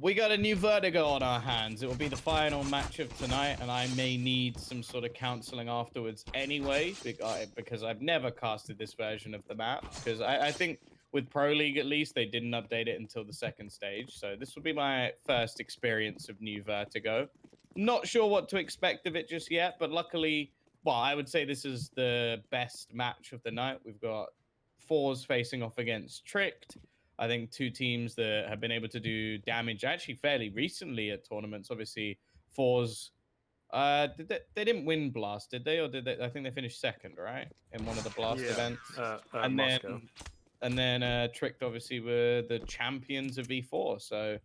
We got a new Vertigo on our hands. It will be the final match of tonight, and I may need some sort of counseling afterwards anyway, because I've never casted this version of the map. Because I think with Pro League, at least, they didn't update it until the second stage. So this will be my first experience of new Vertigo. Not sure what to expect of it just yet, but luckily, well, I would say this is the best match of the night. We've got Forze facing off against Tricked. I think two teams that have been able to do damage actually fairly recently at tournaments. Obviously, Forze, they didn't win Blast, did they? Or did they? I think they finished second, right? In one of the Blast events. And Moscow. then Tricked obviously were the champions of V4. So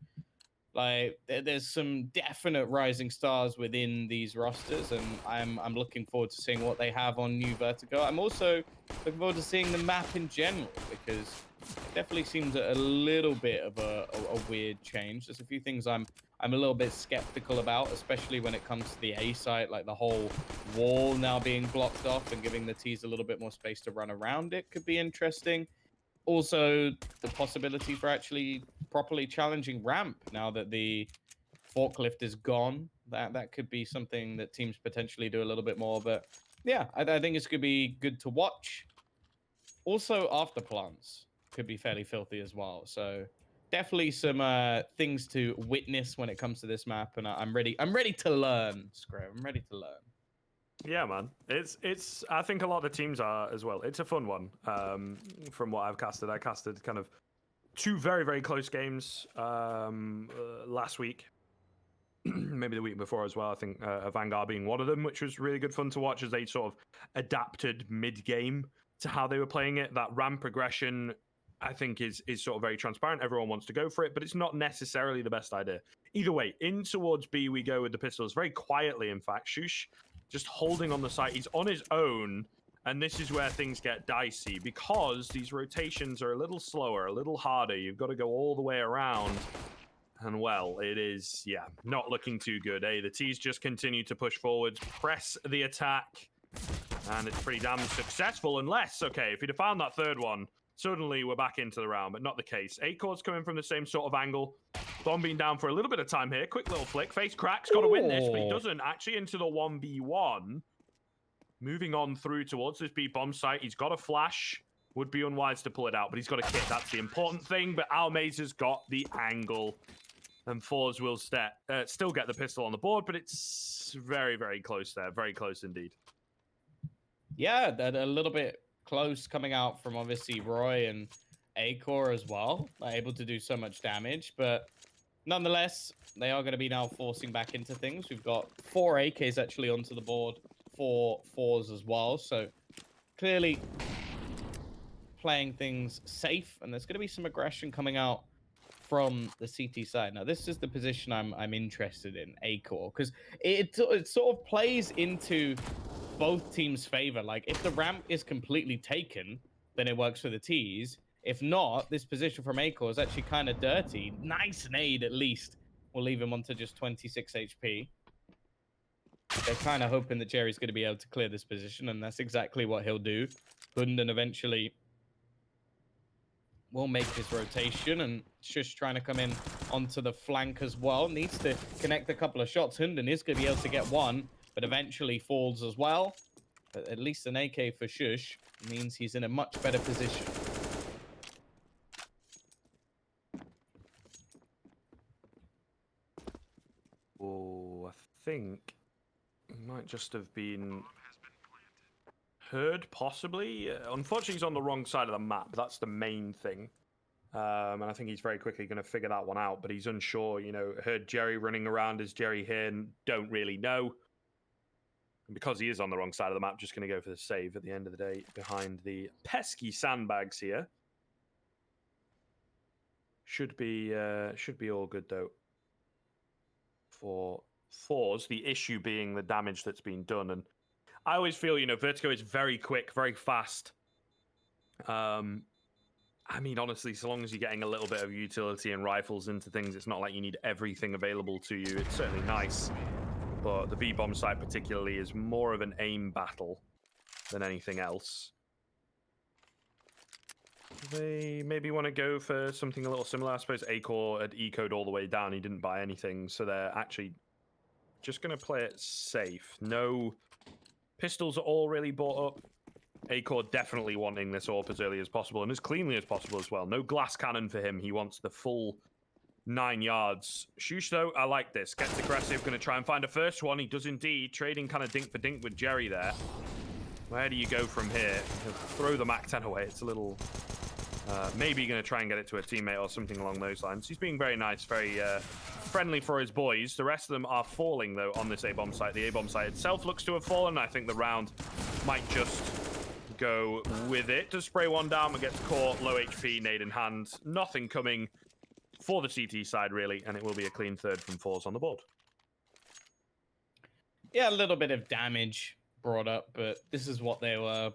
like there's some definite rising stars within these rosters, and I'm looking forward to seeing what they have on New Vertigo. I'm also looking forward to seeing the map in general, because it definitely seems a little bit of a weird change. There's a few things I'm a little bit skeptical about, especially when it comes to the A site, like the whole wall now being blocked off and giving the T's a little bit more space to run around it could be interesting. Also, the possibility for actually properly challenging ramp now that the forklift is gone. That could be something that teams potentially do a little bit more. But yeah, I think it's going to be good to watch. Also, after plants could be fairly filthy as well. So definitely some things to witness when it comes to this map, and I'm ready. I'm ready to learn, Scrum. I'm ready to learn. Yeah, man. It's. I think a lot of the teams are as well. It's a fun one. From what I've casted, I casted kind of two very, very close games last week. Maybe the week before as well. I think Vanguard being one of them, which was really good fun to watch as they sort of adapted mid-game to how they were playing it. That ramp progression, I think, is sort of very transparent. Everyone wants to go for it, but it's not necessarily the best idea. Either way, in towards B we go with the pistols, very quietly, in fact. Shush just holding on the site. He's on his own, and this is where things get dicey, because these rotations are a little slower, a little harder. You've got to go all the way around, and well, it is, yeah, not looking too good, eh? The T's just continue to push forwards, press the attack, and it's pretty damn successful, unless, okay, if he'd have found that third one, suddenly we're back into the round, but not the case. Acor's coming from the same sort of angle. Bomb being down for a little bit of time here. Quick little flick. Face cracks. Got to win this, but he doesn't. Actually into the 1v1. Moving on through towards this B-bomb site. He's got a flash. Would be unwise to pull it out, but he's got a kit. That's the important thing. But Almaze has got the angle. And Forze will still get the pistol on the board, but it's very, very close there. Very close indeed. Yeah, that a little bit close coming out from obviously Roy and Acor as well. Not able to do so much damage, but nonetheless, they are going to be now forcing back into things. We've got 4 AKs actually onto the board for Forze as well. So clearly playing things safe, and there's going to be some aggression coming out from the CT side. Now, this is the position I'm interested in, Acor, because it sort of plays into both teams' favor. Like, if the ramp is completely taken, then it works for the T's. If not, this position from Acor is actually kind of dirty. Nice nade, at least. We'll leave him onto just 26 HP. They're kind of hoping that Jerry's going to be able to clear this position, and that's exactly what he'll do. Hunden eventually will make his rotation, and Shush trying to come in onto the flank as well. Needs to connect a couple of shots. Hunden is going to be able to get one, but eventually falls as well. But at least an AK for Shush means he's in a much better position. Oh, I think it might just have been heard, possibly. Unfortunately, he's on the wrong side of the map. That's the main thing. And I think he's very quickly going to figure that one out, but he's unsure. You know, heard Jerry running around. Is Jerry here? And don't really know. And because he is on the wrong side of the map, just going to go for the save at the end of the day behind the pesky sandbags here. Should be all good, though, for Forze. The issue being the damage that's been done. And I always feel, you know, Vertigo is very quick, very fast. I mean, honestly, so long as you're getting a little bit of utility and rifles into things, it's not like you need everything available to you. It's certainly nice. But the B-bomb site particularly is more of an aim battle than anything else. They maybe want to go for something a little similar. I suppose Acor had ecoed all the way down. He didn't buy anything, so they're actually just going to play it safe. No pistols are all really bought up. Acor definitely wanting this AWP as early as possible and as cleanly as possible as well. No glass cannon for him. He wants the full 9 yards. Shush, though, I like this. Gets aggressive, going to try and find a first one. He does indeed. Trading kind of dink for dink with Jerry there. Where do you go from here? He'll throw the MAC-10 away. It's a little... maybe going to try and get it to a teammate or something along those lines. He's being very nice, very friendly for his boys. The rest of them are falling, though, on this A-bomb site. The A-bomb site itself looks to have fallen. I think the round might just go with it. Does spray one down, but gets caught. Low HP, nade in hand. Nothing coming for the CT side, really, and it will be a clean third from Forze on the board. Yeah, a little bit of damage brought up, but this is what they were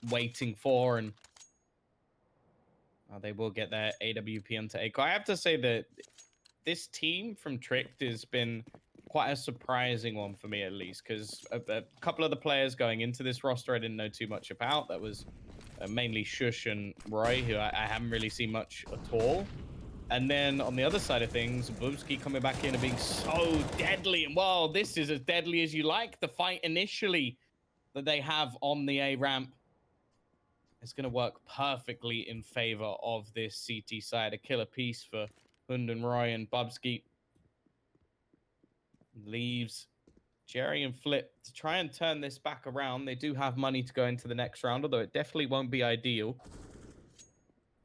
waiting for, and they will get their AWP onto Acor. I have to say that this team from Tricked has been quite a surprising one for me, at least, because a couple of the players going into this roster I didn't know too much about. That was mainly Shush and Roy, who I haven't really seen much at all. And then on the other side of things, Bubsky coming back in and being so deadly. And well, this is as deadly as you like. The fight initially that they have on the A ramp is going to work perfectly in favor of this CT side. A killer piece for Hund and Roy, and Bubsky leaves Jerry and Flip to try and turn this back around. They do have money to go into the next round, although it definitely won't be ideal.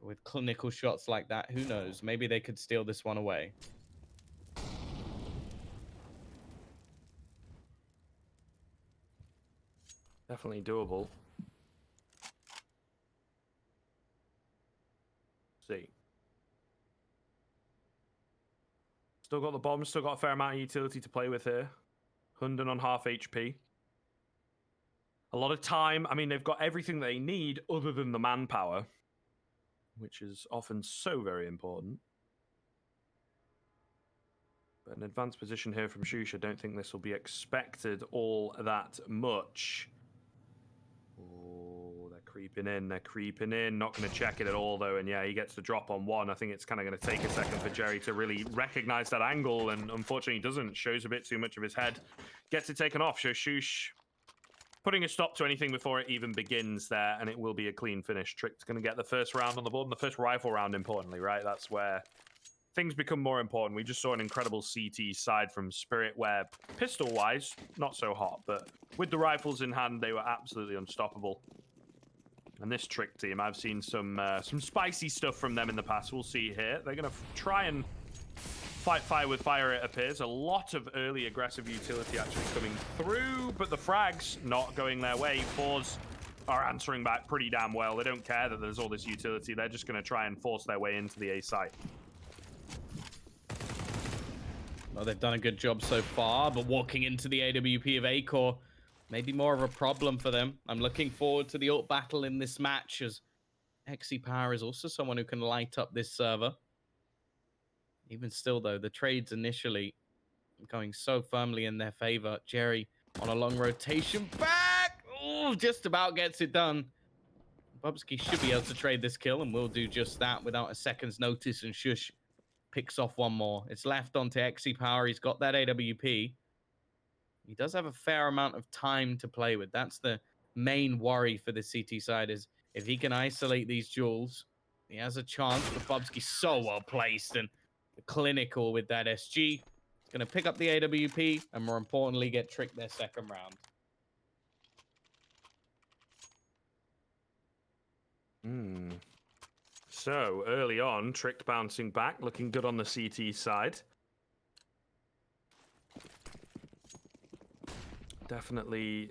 With clinical shots like that, who knows? Maybe they could steal this one away. Definitely doable. See. Still got the bomb, still got a fair amount of utility to play with here. Hunden on half HP. A lot of time. I mean, they've got everything they need other than the manpower, which is often so very important. But an advanced position here from Shush. I don't think this will be expected all that much. Oh, they're creeping in. They're creeping in. Not going to check it at all, though. And yeah, he gets the drop on one. I think it's kind of going to take a second for Jerry to really recognize that angle. And unfortunately, he doesn't. Shows a bit too much of his head. Gets it taken off. So Shush putting a stop to anything before it even begins there. And it will be a clean finish. Trick's going to get the first round on the board. And the first rifle round, importantly, right? That's where things become more important. We just saw an incredible CT side from Spirit where, pistol-wise, not so hot, but with the rifles in hand, they were absolutely unstoppable. And this Trick team, I've seen some spicy stuff from them in the past. We'll see here. They're going to try and fight fire with fire, it appears. A lot of early aggressive utility actually coming through, but the frags not going their way. Forze are answering back pretty damn well. They don't care that there's all this utility. They're just going to try and force their way into the A site. Well, they've done a good job so far, but walking into the AWP of Acor may be more of a problem for them. I'm looking forward to the ult battle in this match, as XE Power is also someone who can light up this server. Even still, though, the trades initially going so firmly in their favor. Jerry on a long rotation back. Oh, just about gets it done. Bubsky should be able to trade this kill, and will do just that without a second's notice, and Shush picks off one more. It's left onto XE Power. He's got that AWP. He does have a fair amount of time to play with. That's the main worry for the CT side, is if he can isolate these duels, he has a chance. But Bubsky's so well placed and clinical with that SG. He's going to pick up the AWP and, more importantly, get Tricked their second round. So, early on, Tricked bouncing back, looking good on the CT side. Definitely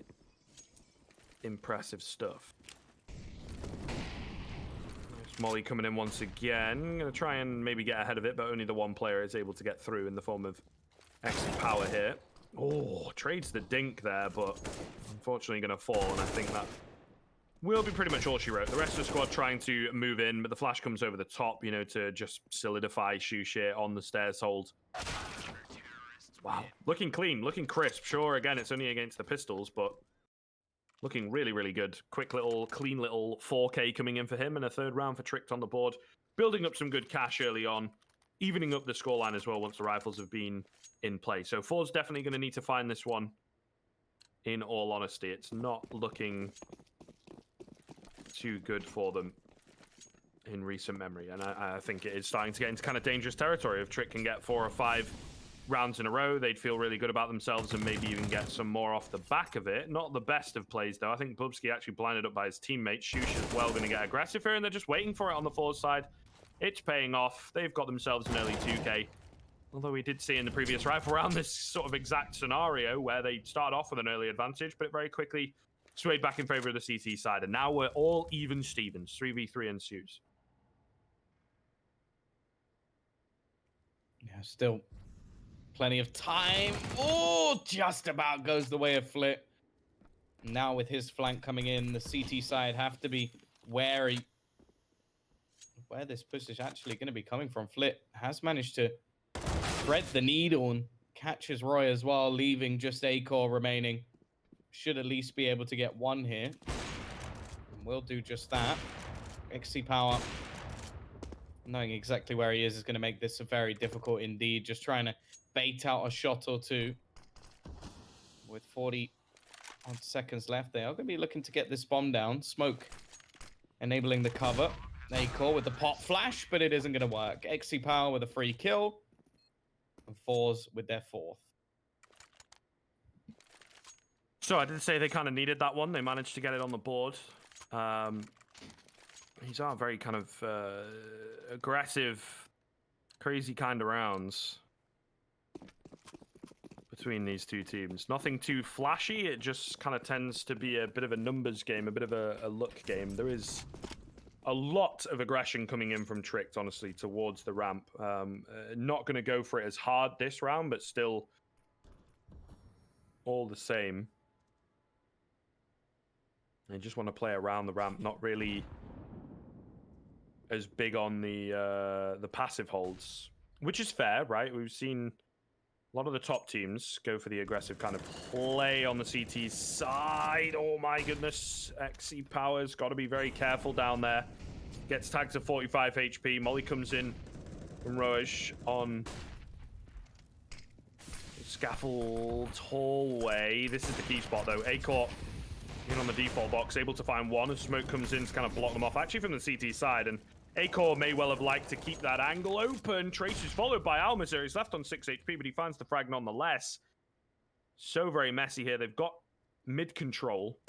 impressive stuff. Nice Molly coming in once again. Going to try and maybe get ahead of it, but only the one player is able to get through in the form of XE Power here. Oh, trades the dink there, but unfortunately going to fall, and I think that will be pretty much all she wrote. The rest of the squad trying to move in, but the flash comes over the top, you know, to just solidify Shush on the stairs hold. Wow, looking clean, looking crisp. Sure, again, it's only against the pistols, but looking really, really good. Quick little, clean little 4K coming in for him, and a third round for Tricked on the board. Building up some good cash early on, evening up the scoreline as well once the rifles have been in play. So Forze definitely going to need to find this one. In all honesty, it's not looking too good for them in recent memory, and I think it is starting to get into kind of dangerous territory. If Trick can get 4 or 5 rounds in a row, they'd feel really good about themselves and maybe even get some more off the back of it. Not the best of plays, though. I think Bubsky actually blinded up by his teammates. Shush as well going to get aggressive here, and they're just waiting for it on the Forze side. It's paying off. They've got themselves an early 2K. Although we did see in the previous rifle round this sort of exact scenario where they start off with an early advantage, but it very quickly swayed back in favor of the CT side. And now we're all even Stevens. 3v3 ensues. Yeah, still plenty of time. Oh, just about goes the way of Flit. Now with his flank coming in, the CT side have to be wary where this push is actually going to be coming from. Flit has managed to thread the needle and catches Roy as well, leaving just A-Core remaining. Should at least be able to get one here. And we'll do just that. XC Power, knowing exactly where he is going to make this very difficult indeed. Just trying to bait out a shot or two. With 40 odd seconds left, they are going to be looking to get this bomb down. Smoke enabling the cover. A-Core with the pop flash, but it isn't going to work. XC Power with a free kill. And Forze with their 4th. So I did say they kind of needed that one. They managed to get it on the board. These are very kind of aggressive, crazy kind of rounds between these two teams. Nothing too flashy. It just kind of tends to be a bit of a numbers game, a bit of a luck game. There is a lot of aggression coming in from Tricked, honestly, towards the ramp. Not going to go for it as hard this round, but still all the same. They just want to play around the ramp, not really as big on the passive holds, which is fair, right? We've seen a lot of the top teams go for the aggressive kind of play on the CT side. Oh my goodness, XC Power's got to be very careful down there. Gets tagged to 45 HP. Molly comes in from Roish on scaffold hallway. This is the key spot though. A-Core in on the default box, able to find one as smoke comes in to kind of block them off, actually from the CT side, and A-Core may well have liked to keep that angle open. Trace is followed by Almazer. He's left on 6 HP, but he finds the frag nonetheless. So very messy here. They've got mid control,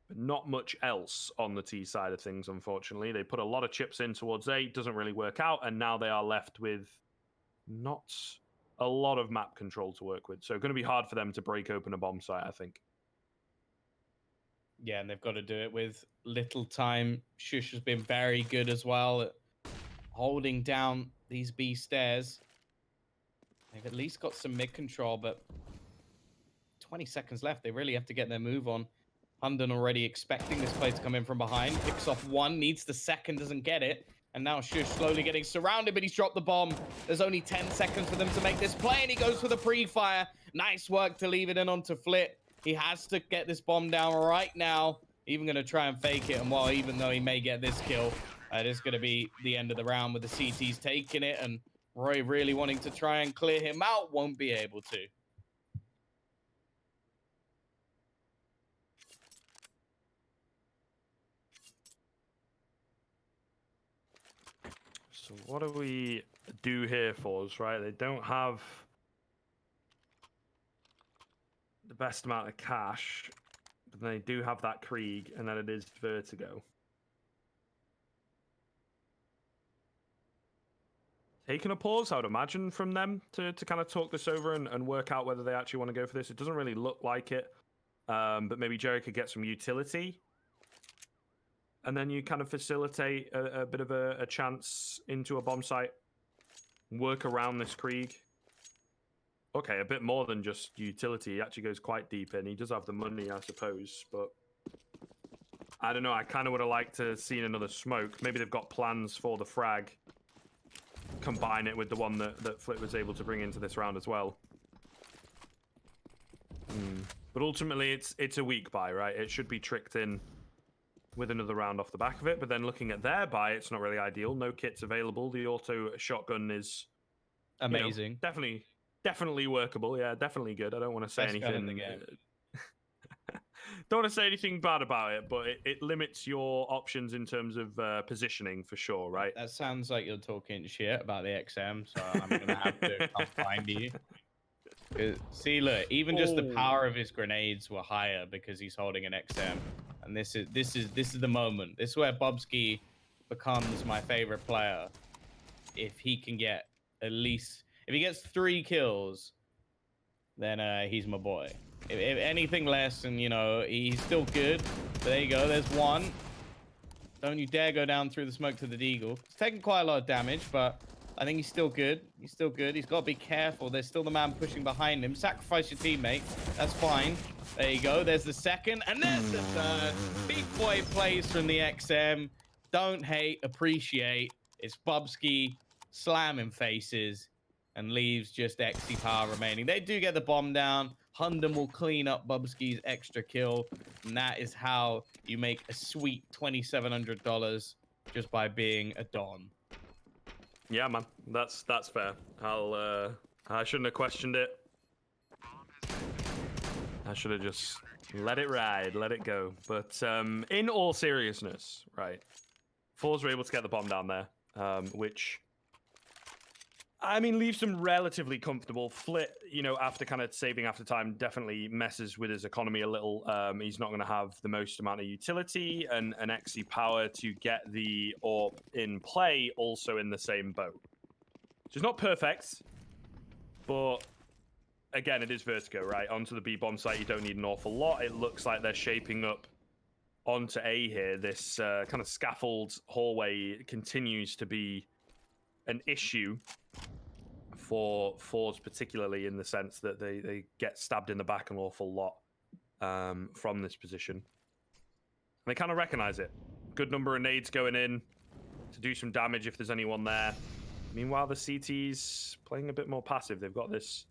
but not much else on the T side of things, unfortunately. They put a lot of chips in towards A, doesn't really work out, and now they are left with not a lot of map control to work with. So going to be hard for them to break open a bomb site, I think. Yeah, and they've got to do it with little time. Shush has been very good as well at holding down these B stairs. They've at least got some mid control, but 20 seconds left. They really have to get their move on. Hunden already expecting this play to come in from behind. Picks off one, needs the second, doesn't get it. And now Shush slowly getting surrounded, but he's dropped the bomb. There's only 10 seconds for them to make this play, and he goes for the pre-fire. Nice work to leave it in onto Flit. He has to get this bomb down right now. Even going to try and fake it. And while even though he may get this kill, it is going to be the end of the round with the CTs taking it. And Roy really wanting to try and clear him out, won't be able to. So what do we do here for us, right? They don't have the best amount of cash, but they do have that Krieg, and then it is Vertigo. Taking a pause, I would imagine, from them to kind of talk this over and work out whether they actually want to go for this. It doesn't really look like it, but maybe Jerry could get some utility. And then you kind of facilitate a bit of a chance into a bomb site. Work around this Krieg. Okay, a bit more than just utility. He actually goes quite deep in. He does have the money, I suppose, but I don't know. I kind of would have liked to have seen another smoke. Maybe they've got plans for the frag. Combine it with the one that Flit was able to bring into this round as well. But ultimately, it's a weak buy, right? It should be tricked in with another round off the back of it. But then looking at their buy, it's not really ideal. No kits available. The auto shotgun is Amazing. Definitely workable. Yeah, definitely good. I don't want to say Best gun in the anything. game. Don't want to say anything bad about it, but it limits your options in terms of positioning for sure, right? That sounds like you're talking shit about the XM, so I'm gonna have to come find you. See, look, even just the power of his grenades were higher because he's holding an XM, and this is the moment. This is where Bobski becomes my favorite player. If he can get at least, if he gets 3 kills, then he's my boy. If anything less, and he's still good. But there you go. There's 1. Don't you dare go down through the smoke to the Deagle. He's taking quite a lot of damage, but I think he's still good. He's still good. He's got to be careful. There's still the man pushing behind him. Sacrifice your teammate. That's fine. There you go. There's the second. And there's the third. Big boy plays from the XM. Don't hate, appreciate. It's Bubsky slamming faces and leaves just XC power remaining. They do get the bomb down. Hundon will clean up Bubsky's extra kill. And that is how you make a sweet $2,700 just by being a Don. Yeah, man, that's fair. I shouldn't have questioned it. I should have just let it ride, let it go. But in all seriousness, right, Forze were able to get the bomb down there, which, I mean, leaves them relatively comfortable. Flit, after kind of saving after time, definitely messes with his economy a little. He's not going to have the most amount of utility and an XC power to get the AWP in play, also in the same boat. So it's not perfect, but again, it is Vertigo, right? Onto the B bomb site, you don't need an awful lot. It looks like they're shaping up onto A here. This kind of scaffold hallway continues to be an issue for Forze, particularly in the sense that they get stabbed in the back an awful lot from this position. And they kind of recognize it. Good number of nades going in to do some damage if there's anyone there. Meanwhile, the CT's playing a bit more passive. They've got this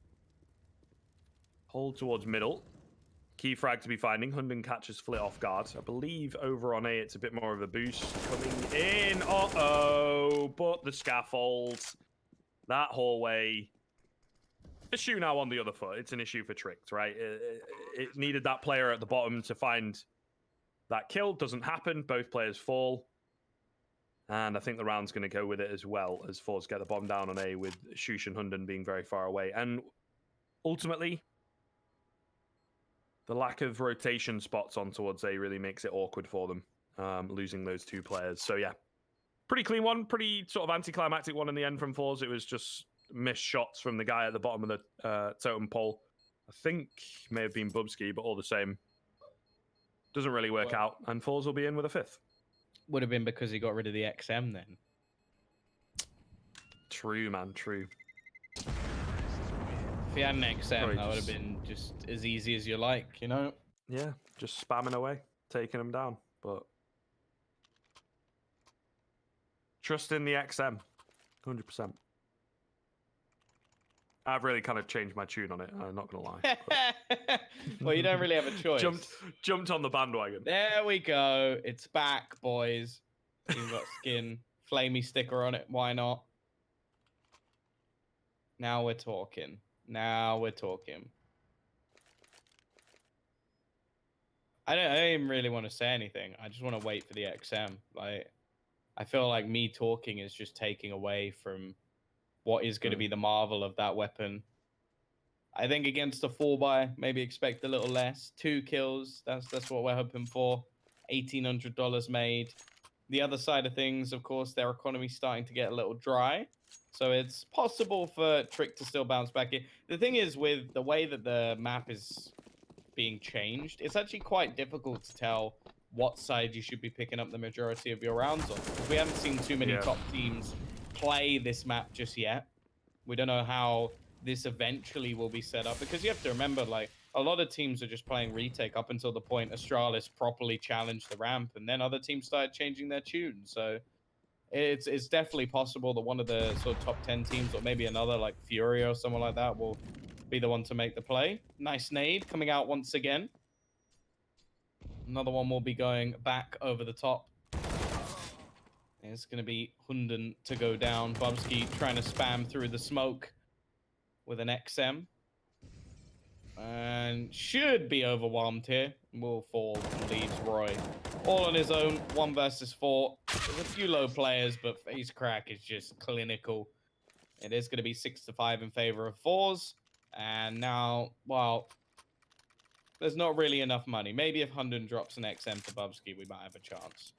hold towards middle. Key frag to be finding. Hundon catches Flit off guard. I believe over on A, it's a bit more of a boost coming in. Uh-oh, but the scaffold, that hallway. Issue now on the other foot. It's an issue for Tricked, right? It needed that player at the bottom to find that kill. Doesn't happen. Both players fall. And I think the round's going to go with it as well as Forze get the bomb down on A with Shush and Hundon being very far away. And ultimately, the lack of rotation spots on towards A really makes it awkward for them, losing those 2 players. So yeah, pretty clean one, pretty sort of anticlimactic one in the end from Forze. It was just missed shots from the guy at the bottom of the totem pole. I think may have been Bubsky, but all the same, doesn't really work out. And Forze will be in with a 5th. Would have been because he got rid of the XM then. True, man, true. If he had an XM, that would have been just as easy as you like, Yeah, just spamming away, taking him down. But trust in the XM, 100%. I've really kind of changed my tune on it. I'm not gonna lie. Well, you don't really have a choice. Jumped on the bandwagon. There we go. It's back, boys. You've got skin, flamey sticker on it. Why not? Now we're talking. Now we're talking. I don't even really want to say anything. I just want to wait for the XM. Like, I feel like me talking is just taking away from what is going to be the marvel of that weapon. I think against a 4-buy, maybe expect a little less. 2 kills, that's what we're hoping for. $1,800 made. The other side of things, of course, their economy's starting to get a little dry. So it's possible for Trick to still bounce back in. The thing is, with the way that the map is being changed, it's actually quite difficult to tell what side you should be picking up the majority of your rounds on. Because we haven't seen too many top teams play this map just yet. We don't know how this eventually will be set up, because you have to remember, like, a lot of teams are just playing retake up until the point Astralis properly challenged the ramp, and then other teams started changing their tune. So it's definitely possible that one of the sort of top 10 teams, or maybe another like Fury or someone like that, will be the one to make the play. Nice nade coming out once again. Another one will be going back over the top. It's going to be Hunden to go down. Bubsky trying to spam through the smoke with an XM. And should be overwhelmed here. Will fall and leaves Roy all on his own. 1 versus 4. There's a few low players, but Face Crack is just clinical. It is going to be 6-5 in favor of Forze. And now, well, there's not really enough money. Maybe if Hunden drops an XM to Bubsky, we might have a chance.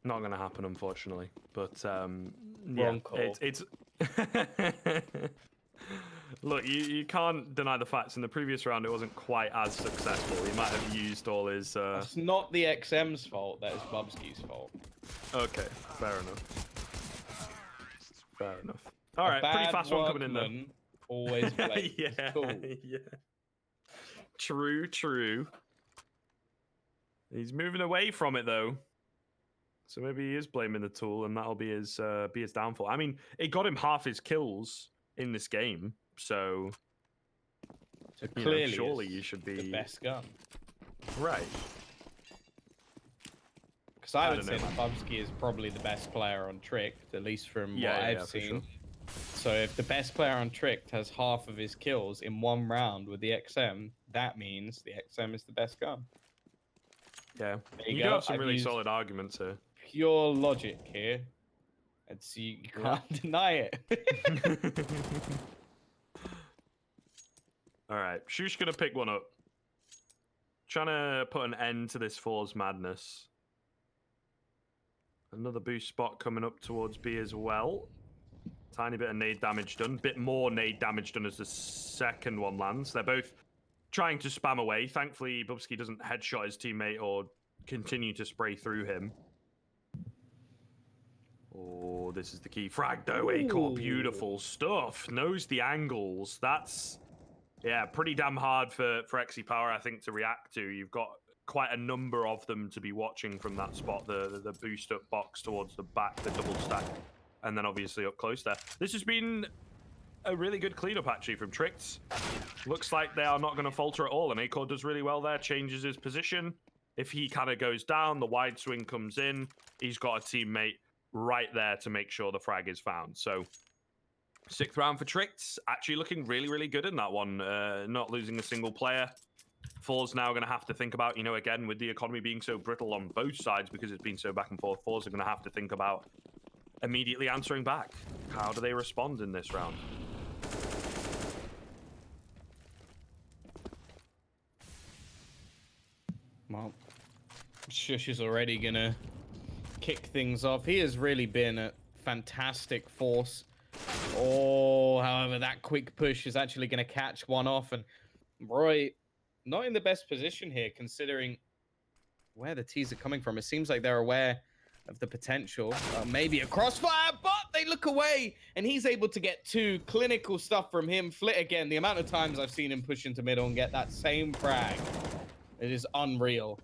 Not going to happen, unfortunately. But Wrong call. it's look, you can't deny the facts. In the previous round, it wasn't quite as successful. He might have used all his. It's not the XM's fault. That is Bubsky's fault. Okay, fair enough. Fair enough. All right, pretty fast one coming in there. Always plays. Yeah, cool. Yeah. True, true. He's moving away from it though. So maybe he is blaming the tool, and that'll be his downfall. I mean, it got him half his kills in this game, so clearly, surely you should be the best gun, right? Because I would say that Bubsky is probably the best player on Tricked, at least from what I've seen. Sure. So if the best player on Tricked has half of his kills in 1 round with the XM, that means the XM is the best gun. Yeah, you do have some really solid arguments here. Pure logic here. And so you can't deny it. All right, Shush gonna pick one up. Trying to put an end to this Forze madness. Another boost spot coming up towards B as well. Tiny bit of nade damage done. Bit more nade damage done as the second one lands. They're both trying to spam away. Thankfully, Bubsky doesn't headshot his teammate or continue to spray through him. Oh, this is the key frag though. Acor, beautiful stuff. Knows the angles. That's, yeah, pretty damn hard for Exy Power, I think, to react to. You've got quite a number of them to be watching from that spot. The boost up box towards the back, the double stack, and then obviously up close there. This has been a really good cleanup actually from Tricked. Looks like they are not going to falter at all, and Acor does really well there. Changes his position. If he kind of goes down, the wide swing comes in. He's got a teammate right there to make sure the frag is found. So 6th round for Tricked, actually looking really, really good in that one. Not losing a single player. Forze now going to have to think about, again, with the economy being so brittle on both sides because it's been so back and forth, Forze are going to have to think about immediately answering back. How do they respond in this round? Well, Shush is already going to kick things off. He has really been a fantastic force. Oh, however, that quick push is actually going to catch one off, and Roy not in the best position here considering where the T's are coming from. It seems like they're aware of the potential. Maybe a crossfire, but they look away, and he's able to get 2 clinical stuff from him. Flit again, the amount of times I've seen him push into middle and get that same frag, it is unreal.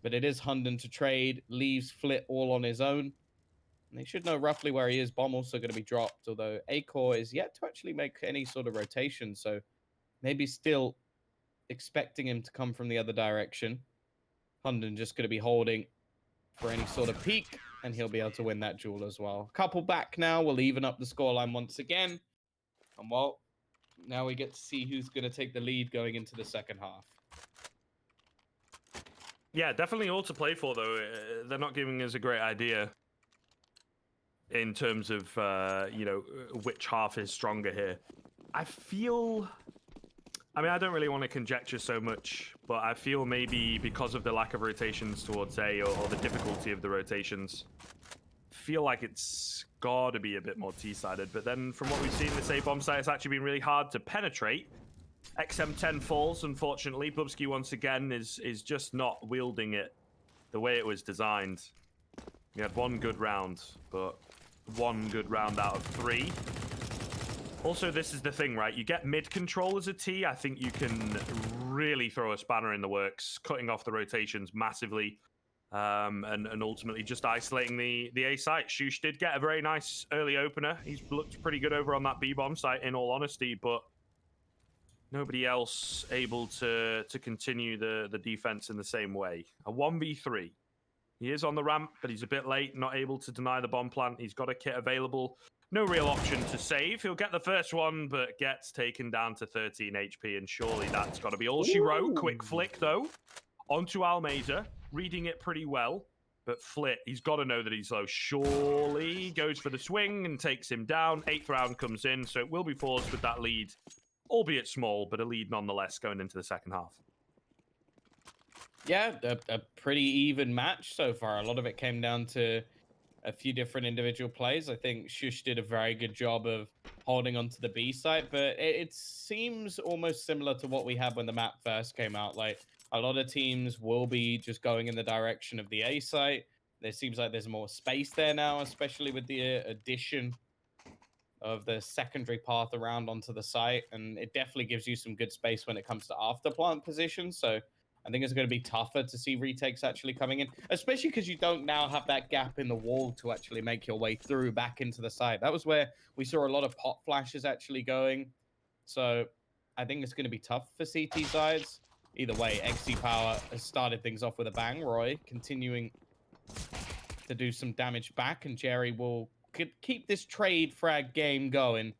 But it is Hunden to trade, leaves Flit all on his own. And they should know roughly where he is. Bomb also going to be dropped, although Acor is yet to actually make any sort of rotation. So maybe still expecting him to come from the other direction. Hunden just going to be holding for any sort of peak, and he'll be able to win that duel as well. Couple back now. We'll even up the scoreline once again. And well, now we get to see who's going to take the lead going into the second half. Yeah, definitely all to play for, though. They're not giving us a great idea in terms of, which half is stronger here. I don't really want to conjecture so much, but I feel maybe because of the lack of rotations towards A or the difficulty of the rotations, feel like it's got to be a bit more T-sided. But then from what we've seen, this A bomb site has actually been really hard to penetrate. XM10 falls, unfortunately. Bubsky once again is just not wielding it the way it was designed. He had 1 good round, but 1 good round out of 3. Also, this is the thing, right? You get mid control as a T, I think you can really throw a spanner in the works, cutting off the rotations massively. and ultimately just isolating the A site. Shush did get a very nice early opener. He's looked pretty good over on that B bomb site, in all honesty, but nobody else able to continue the defense in the same way. A 1v3. He is on the ramp, but he's a bit late, not able to deny the bomb plant. He's got a kit available. No real option to save. He'll get the first one, but gets taken down to 13 HP, and surely that's got to be all she wrote. Quick flick, though, onto Almeza, reading it pretty well. But Flit, he's got to know that he's low. Surely goes for the swing and takes him down. 8th round comes in, so it will be Forze with that lead, albeit small, but a lead nonetheless going into the second half. Yeah, a pretty even match so far. A lot of it came down to a few different individual plays. I think Shush did a very good job of holding onto the B site, but it seems almost similar to what we had when the map first came out. Like, a lot of teams will be just going in the direction of the A site. There seems like there's more space there now, especially with the addition of the secondary path around onto the site, and it definitely gives you some good space when it comes to after plant position. So I think it's going to be tougher to see retakes actually coming in, especially because you don't now have that gap in the wall to actually make your way through back into the site. That was where we saw a lot of pot flashes actually going. So I think it's going to be tough for CT sides. Either way, XC Power has started things off with a bang. Roy continuing to do some damage back, and Jerry will keep this trade frag game going.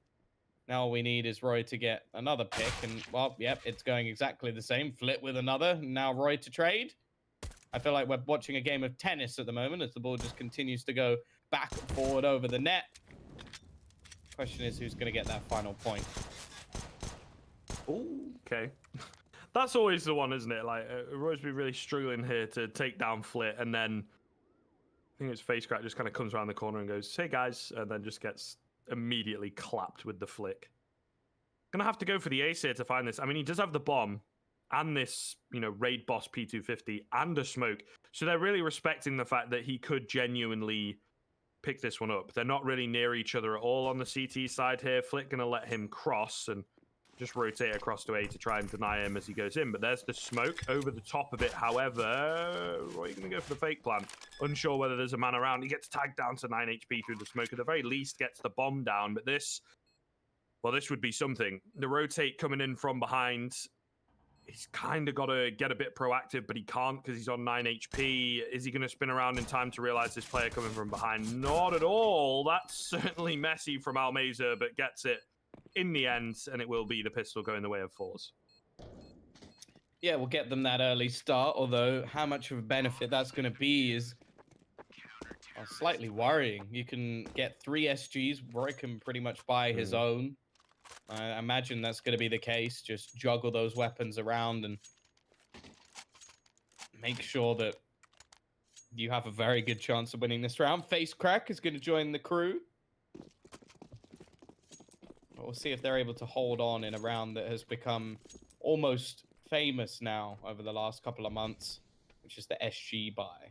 Now all we need is Roy to get another pick, and, well, yep, it's going exactly the same. Flit with another, now Roy to trade. I feel like we're watching a game of tennis at the moment as the ball just continues to go back and forward over the net. Question is, who's going to get that final point? Ooh, okay. That's always the one, isn't it? Like, Roy's been really struggling here to take down Flit, and then I think his face crack just kind of comes around the corner and goes, "Hey, guys," and then just gets immediately clapped with the flick. Gonna have to go for the ace here to find this. I mean, he does have the bomb and this, raid boss P250 and a smoke. So they're really respecting the fact that he could genuinely pick this one up. They're not really near each other at all on the CT side here. Flick gonna let him cross and just rotate across to A to try and deny him as he goes in. But there's the smoke over the top of it. However, Roy going to go for the fake plant. Unsure whether there's a man around. He gets tagged down to 9 HP through the smoke. At the very least, gets the bomb down. But this would be something. The rotate coming in from behind. He's kind of got to get a bit proactive, but he can't because he's on 9 HP. Is he going to spin around in time to realize this player coming from behind? Not at all. That's certainly messy from Almeza, but gets it in the end, and it will be the pistol going the way of Forze. Yeah, we'll get them that early start, although how much of a benefit that's going to be is slightly worrying. You can get 3 SGs. Roy can pretty much buy his own. I imagine that's going to be the case. Just juggle those weapons around and make sure that you have a very good chance of winning this round. Face Crack is going to join the crew. We'll see if they're able to hold on in a round that has become almost famous now over the last couple of months, which is the SG buy.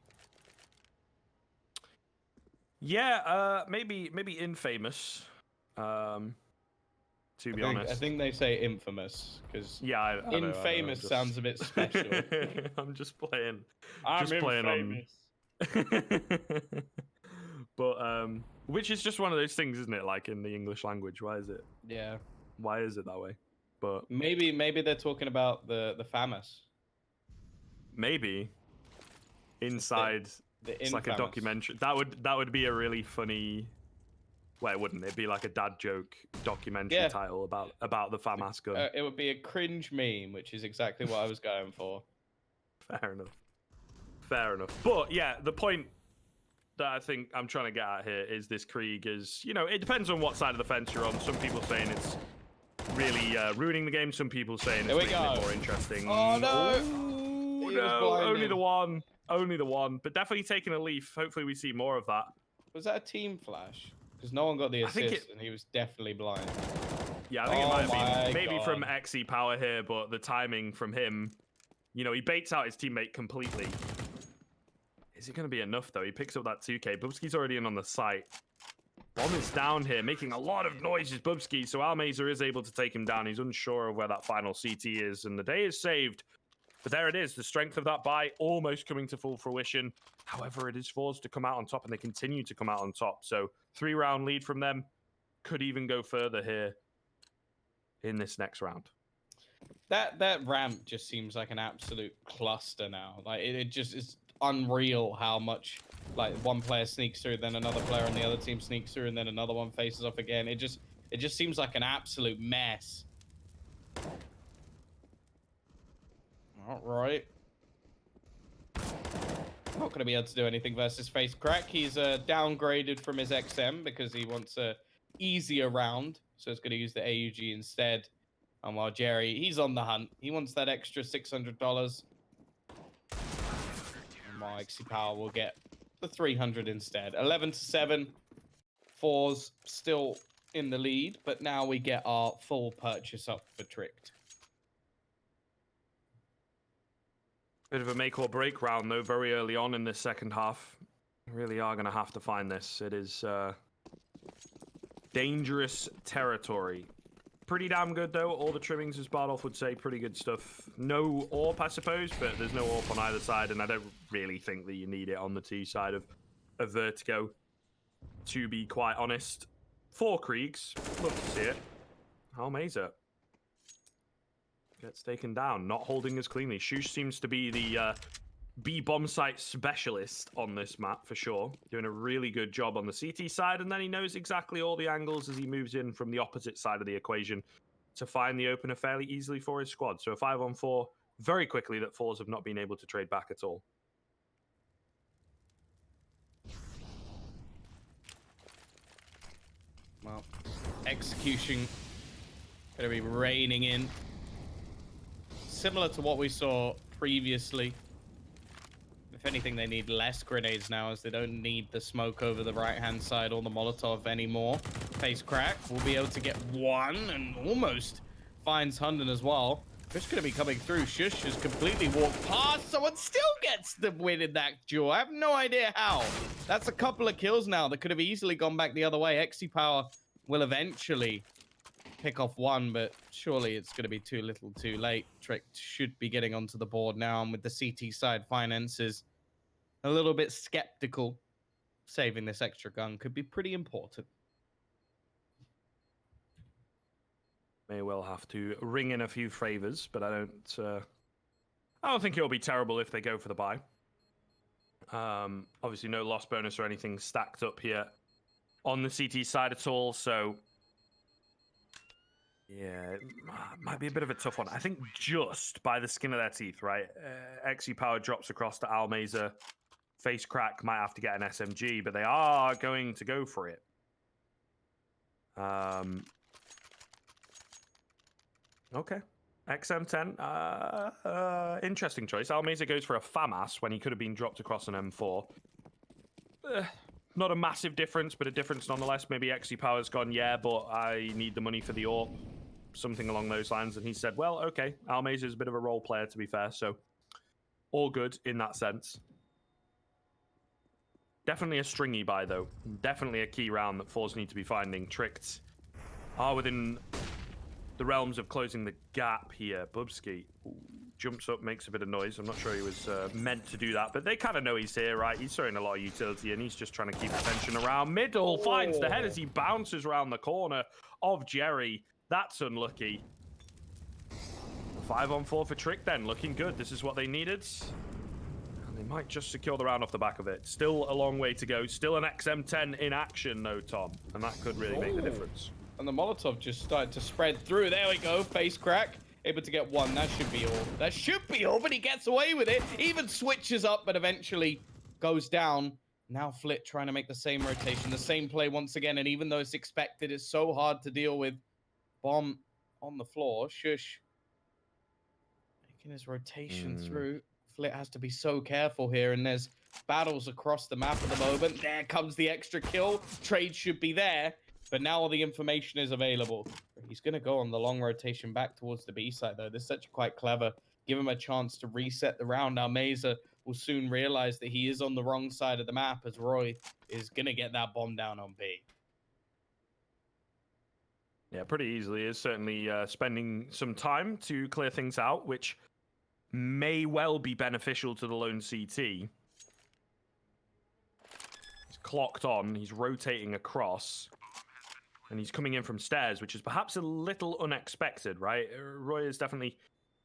Yeah, maybe infamous. To be honest, I think they say infamous because I infamous sounds a bit special. I'm just playing. I'm just playing infamous. But which is just one of those things, isn't it? Like in the English language, why is it? Yeah. Why is it that way? But maybe they're talking about the famous. Maybe inside it's like a documentary. That would be a really funny. Well, it wouldn't. It'd be like a dad joke documentary title about the FAMAS gun. It would be a cringe meme, which is exactly what I was going for. Fair enough. But yeah, the point that I think I'm trying to get at here is this Krieg is, it depends on what side of the fence you're on. Some people saying it's really ruining the game. Some people saying it's making it more interesting. Oh no! Oh, no, only the one. But definitely taking a leaf. Hopefully we see more of that. Was that a team flash? Because no one got the assist, and he was definitely blind. Yeah, I think it might have been maybe from XE Power here, but the timing from him, he baits out his teammate completely. Is it going to be enough, though? He picks up that 2K. Bubski's already in on the site. Bomb is down here, making a lot of noise, is Bubski, so Almeza is able to take him down. He's unsure of where that final CT is, and the day is saved But there it is, the strength of that buy almost coming to full fruition. However, it is Forze to come out on top, and they continue to come out on top. So 3-round lead from them, could even go further here in this next round. That ramp just seems like an absolute cluster now. Like it just is unreal how much like one player sneaks through, then another player on the other team sneaks through, and then another one faces off again. It just seems like an absolute mess. All right. Not going to be able to do anything versus Face Crack. He's downgraded from his XM because he wants a easier round, so he's going to use the AUG instead. And while Jerry, he's on the hunt. He wants that extra $600. And while XC Power will get the 300 instead. 11-7. Forze still in the lead, but now we get our full purchase up for Tricked. Bit of a make or break round, though, very early on in this second half. Really are going to have to find this. It is dangerous territory. Pretty damn good, though. All the trimmings, as Bardolph would say, pretty good stuff. No AWP, I suppose, but there's no AWP on either side, and I don't really think that you need it on the T side of Vertigo, to be quite honest. 4 Kriegs. Love to see it. Almeza gets taken down, not holding as cleanly. Shush seems to be the B-bomb site specialist on this map, for sure. Doing a really good job on the CT side, and then he knows exactly all the angles as he moves in from the opposite side of the equation to find the opener fairly easily for his squad. So a 5-on-4 very quickly that Forze have not been able to trade back at all. Well, execution going to be raining in. Similar to what we saw previously. If anything, they need less grenades now, as they don't need the smoke over the right-hand side or the Molotov anymore. Face Crack will be able to get one and almost finds Hunden as well. Just going to be coming through. Shush has completely walked past. Someone still gets the win in that duel. I have no idea how. That's a couple of kills now that could have easily gone back the other way. XC Power will eventually pick off one, but surely it's going to be too little too late. Trick should be getting onto the board now, and with the CT side finances a little bit skeptical, saving this extra gun could be pretty important. May well have to ring in a few favors, but I don't think it'll be terrible if they go for the buy. Obviously no loss bonus or anything stacked up here on the CT side at all, so yeah, it might be a bit of a tough one. I think just by the skin of their teeth, right? XE Power drops across to Almeza. Face Crack might have to get an SMG, but they are going to go for it. Okay. XM10. Interesting choice. Almeza goes for a FAMAS when he could have been dropped across an M4. Not a massive difference, but a difference nonetheless. Maybe XE Power's gone, yeah, but I need the money for the AWP. Something along those lines. And he said, well, okay. Almeza is a bit of a role player, to be fair, so all good in that sense. Definitely a stringy buy, though. Definitely a key round that Forze need to be finding. Tricked are within the realms of closing the gap here. Bubsky jumps up, makes a bit of noise. I'm not sure he was meant to do that, but they kind of know he's here, right? He's throwing a lot of utility, and he's just trying to keep attention around middle. Finds the head as he bounces around the corner of Jerry. That's unlucky. 5-on-4 for Trick then. Looking good. This is what they needed. And they might just secure the round off the back of it. Still a long way to go. Still an XM10 in action, though, Tom. And that could really make the difference. And the Molotov just started to spread through. There we go. Face Crack. Able to get one. That should be all. That should be all, but he gets away with it. Even switches up, but eventually goes down. Now Flit trying to make the same rotation, the same play once again. And even though it's expected, it's so hard to deal with. Bomb on the floor. Shush making his rotation through. Flit has to be so careful here. And there's battles across the map at the moment. There comes the extra kill. Trade should be there. But now all the information is available. He's going to go on the long rotation back towards the B side, though. This is actually quite clever. Give him a chance to reset the round. Almeza will soon realize that he is on the wrong side of the map, as Roy is going to get that bomb down on B. Yeah, pretty easily. Is certainly spending some time to clear things out, which may well be beneficial to the lone CT. He's clocked on, he's rotating across, and he's coming in from stairs, which is perhaps a little unexpected, right? Roy is definitely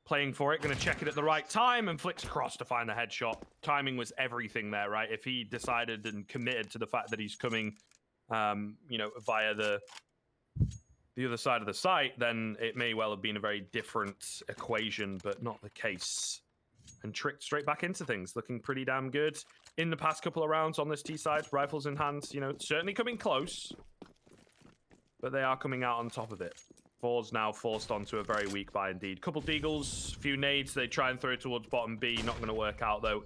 playing for it, going to check it at the right time, and flicks across to find the headshot. Timing was everything there, right? If he decided and committed to the fact that he's coming, you know, via the other side of the site, then it may well have been a very different equation, but not the case. And tricked straight back into things, looking pretty damn good in the past couple of rounds on this T side. Rifles in hand, you know, certainly coming close, but they are coming out on top of it. Forze now forced onto a very weak buy indeed. Couple deagles, few nades. They try and throw it towards bottom B. Not going to work out though.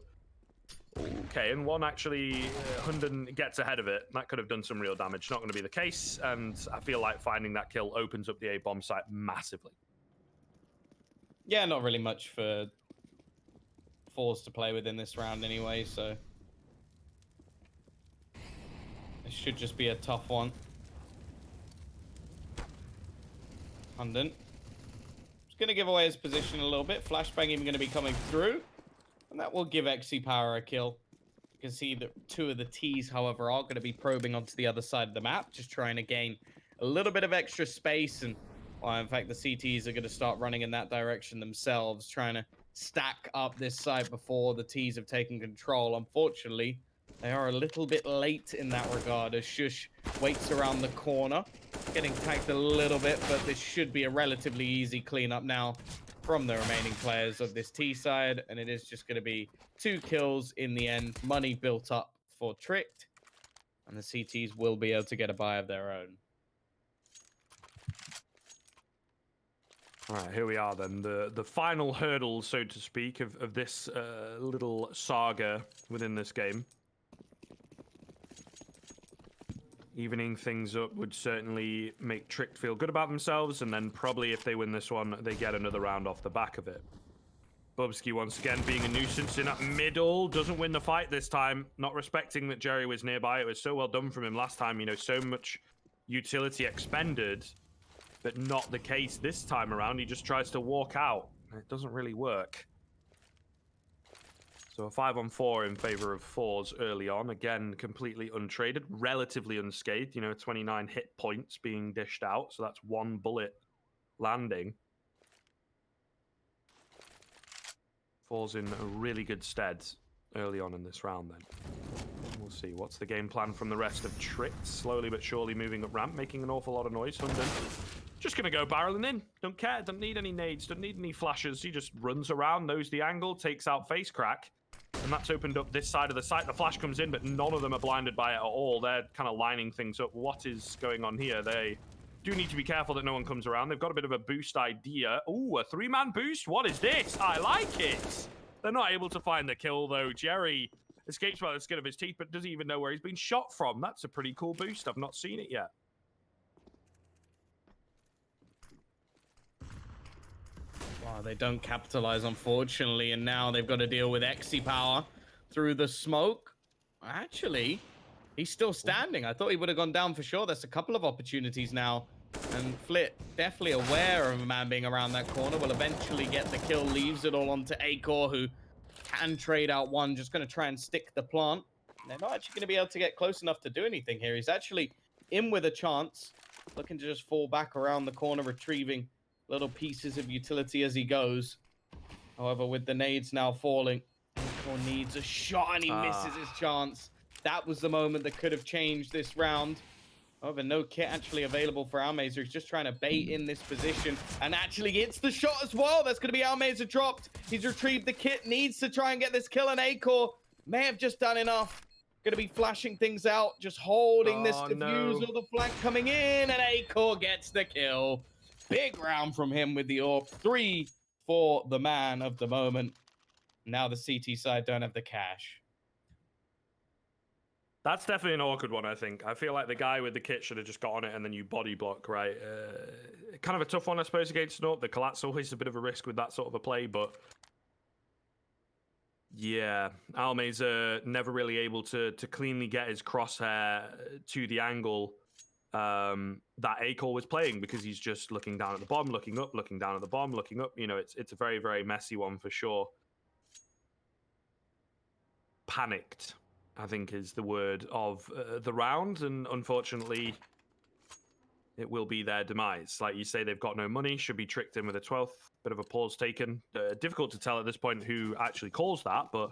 Okay, and one actually, Hunden gets ahead of it. That could have done some real damage. Not going to be the case, and I feel like finding that kill opens up the A-bomb site massively. Yeah, not really much for Forze to play with in this round anyway, so it should just be a tough one. Hunden just going to give away his position a little bit. Flashbang even going to be coming through. And that will give XC Power a kill. You can see that two of the T's, however, are going to be probing onto the other side of the map, just trying to gain a little bit of extra space. And, well, in fact, the CTs are going to start running in that direction themselves, trying to stack up this side before the T's have taken control. Unfortunately, they are a little bit late in that regard as Shush waits around the corner, getting tagged a little bit, but this should be a relatively easy cleanup now from the remaining players of this T side, and it is just going to be 2 kills in the end. Money built up for Tricked, and the CTs will be able to get a buy of their own. All right, here we are then. The final hurdle, so to speak, of this little saga within this game. Evening things up would certainly make Tricked feel good about themselves, and then probably if they win this one, they get another round off the back of it. Bubsky once again being a nuisance in that middle, doesn't win the fight this time, not respecting that Jerry was nearby. It was so well done from him last time, you know, so much utility expended, but not the case this time around. He just tries to walk out. It doesn't really work. So a 5-on-4 in favor of Forze early on. Again, completely untraded, relatively unscathed. You know, 29 hit points being dished out. So that's 1 bullet landing. Forze in a really good stead early on in this round then. We'll see. What's the game plan from the rest of Tricked? Slowly but surely moving up ramp, making an awful lot of noise. Hunden just going to go barreling in. Don't care. Don't need any nades. Don't need any flashes. He just runs around, knows the angle, takes out face crack. And that's opened up this side of the site. The flash comes in, but none of them are blinded by it at all. They're kind of lining things up. What is going on here? They do need to be careful that no one comes around. They've got a bit of a boost idea. Ooh, a 3-man boost? What is this? I like it. They're not able to find the kill, though. Jerry escapes by the skin of his teeth, but doesn't even know where he's been shot from. That's a pretty cool boost. I've not seen it yet. Wow, they don't capitalize, unfortunately, and now they've got to deal with XC Power through the smoke. Actually, he's still standing. I thought he would have gone down for sure. There's a couple of opportunities now, and Flit, definitely aware of a man being around that corner, will eventually get the kill, leaves it all onto Acor, who can trade out one, just going to try and stick the plant. They're not actually going to be able to get close enough to do anything here. He's actually in with a chance, looking to just fall back around the corner, retrieving little pieces of utility as he goes. However, with the nades now falling, Acor needs a shot, and he misses his chance. That was the moment that could have changed this round. However, no kit actually available for Almazer. He's just trying to bait in this position and actually gets the shot as well. That's going to be Almazer dropped. He's retrieved the kit, needs to try and get this kill, and Acor may have just done enough. Going to be flashing things out, just holding this defuse or the flank coming in, and Acor gets the kill. Big round from him with the AWP. 3 for the man of the moment. Now the CT side don't have the cash. That's definitely an awkward one, I think. I feel like the guy with the kit should have just got on it and then you body block, right? Kind of a tough one, I suppose, against Snoop. The collat's always a bit of a risk with that sort of a play, but yeah, Almazer never really able to cleanly get his crosshair to the angle that A-Core was playing, because he's just looking down at the bomb, looking up, looking down at the bomb, looking up. You know, it's a very, very messy one for sure. Panicked, I think, is the word of the round, and unfortunately, it will be their demise. Like you say, they've got no money, should be tricked in with a 12th. Bit of a pause taken. Difficult to tell at this point who actually calls that, but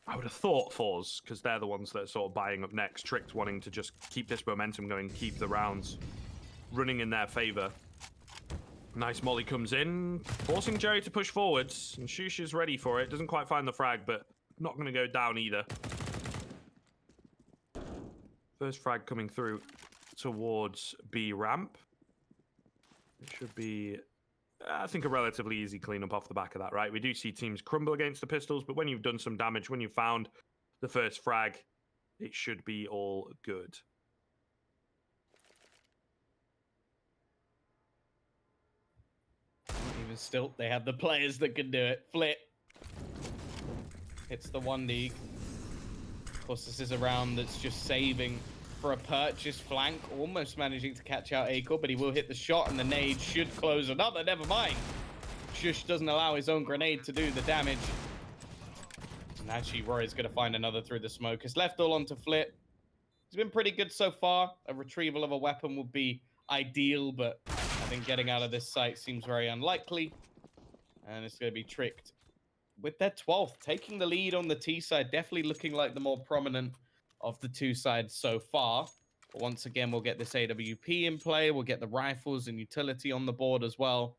I would have thought Forze, because they're the ones that are sort of buying up next. Tricked wanting to just keep this momentum going, keep the rounds running in their favor. Nice molly comes in, forcing Jerry to push forwards, and Shush is ready for it. Doesn't quite find the frag, but not going to go down either. First frag coming through towards B ramp. It should be, I think, a relatively easy cleanup off the back of that, right? We do see teams crumble against the pistols, but when you've done some damage, when you've found the first frag, it should be all good. Even still, they have the players that can do it. Flip. Hits the 1D. Of course, this is a round that's just saving for a purchase flank, almost managing to catch out A-Core, but he will hit the shot, and the nade should close another. Never mind. Shush doesn't allow his own grenade to do the damage. And actually, Roy's going to find another through the smoke. It's left all onto Flip. He's been pretty good so far. A retrieval of a weapon would be ideal, but I think getting out of this site seems very unlikely. And it's going to be tricked with their 12th, taking the lead on the T side, definitely looking like the more prominent of the two sides so far. But once again, we'll get this AWP in play. We'll get the rifles and utility on the board as well.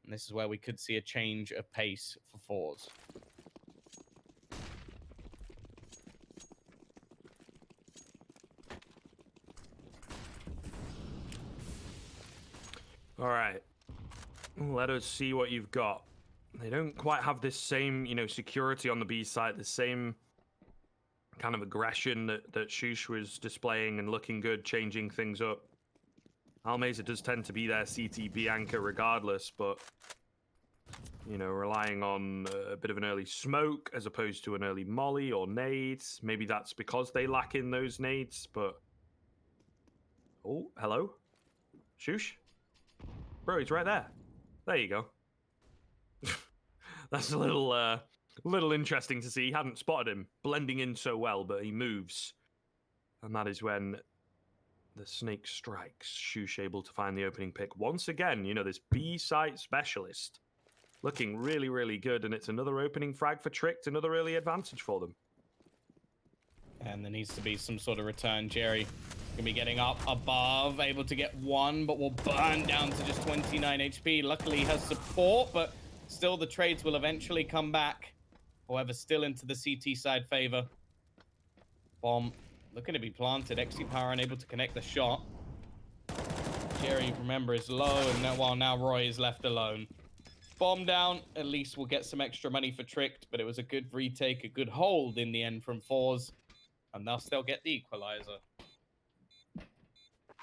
And this is where we could see a change of pace for Forze. All right. Let us see what you've got. They don't quite have this same, security on the B side, the same kind of aggression that Shush was displaying and looking good, changing things up. Almeza does tend to be their CTB anchor regardless, but, relying on a bit of an early smoke as opposed to an early molly or nades. Maybe that's because they lack in those nades, but... Oh, hello? Shush? Bro, he's right there. There you go. That's a little interesting to see. Hadn't spotted him blending in so well, but he moves. And that is when the snake strikes. Shush able to find the opening pick. Once again, this B-site specialist looking really, really good. And it's another opening frag for Tricked, another early advantage for them. And there needs to be some sort of return. Jerry gonna be getting up above, able to get one, but will burn down to just 29 HP. Luckily, he has support, but still the trades will eventually come back. However, still into the CT side favor. Bomb looking to be planted. XC Power unable to connect the shot. Jerry, remember, is low, and while now Roy is left alone. Bomb down. At least we'll get some extra money for Tricked, but it was a good retake, a good hold in the end from Forze, and thus they'll get the equalizer.